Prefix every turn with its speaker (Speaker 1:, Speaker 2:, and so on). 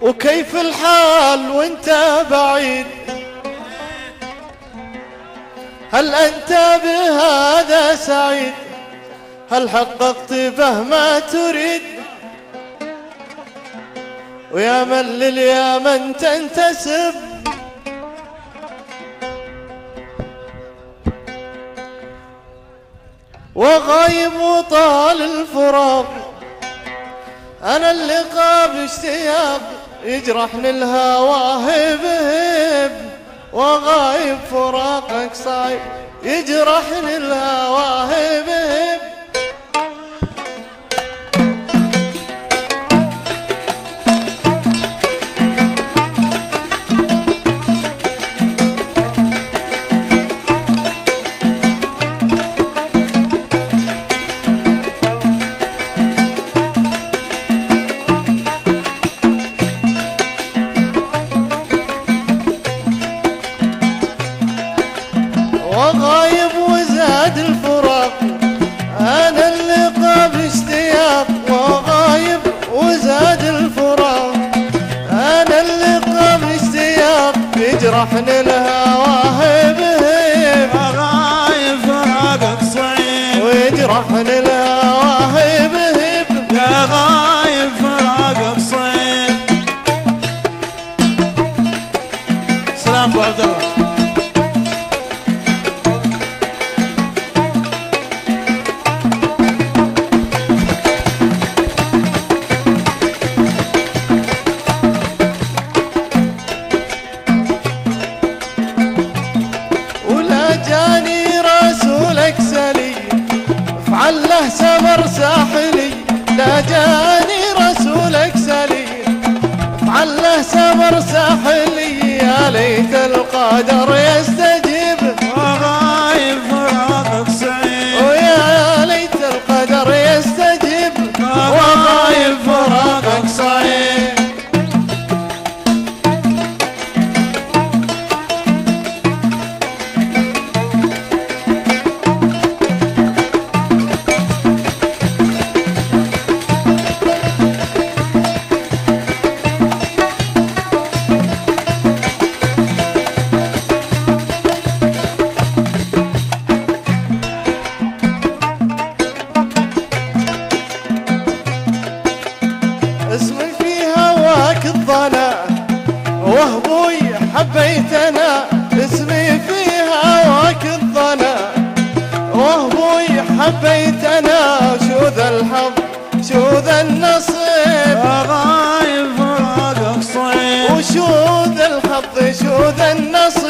Speaker 1: وكيف الحال وانت بعيد؟ هل أنت بهذا سعيد؟ هل حققت به ما تريد؟ ويا من لليمن تنتسب وغايب وطال الفراق، أنا اللقاء باشتياق يجرحني الهوى هب هب، وغايب فراقك صعب يجرحني الهوى هب هب. وغايب وزاد الفراق، أنا اللقاء باشتياق، وغايب وزاد الفراق، أنا اللقاء باشتياق يجرحني الهوى هب هب،
Speaker 2: وغايب فراقك صعيب
Speaker 1: ويجرحني الهوى هب هب،
Speaker 2: يا غايب فراقك صعيب. سلام ابو عبد الله.
Speaker 1: له سمر ساحلي، لا جاني رسولك سليم، افعل له سمر ساحلي، يا ليت القدر يستجيب،
Speaker 2: وغايب فراقك صعيب،
Speaker 1: ويا ليت القدر يستجيب،
Speaker 2: وغايب فراقك صعيب.
Speaker 1: اسمي في هواك الظنا وهبوي حبيتنا، اسمي في هواك الظنا وهبوي حبيتنا، شو ذا الحظ شو ذا النصيب،
Speaker 2: وغايب فراقك صعيب،
Speaker 1: وشو ذا الحظ شو ذا النصيب.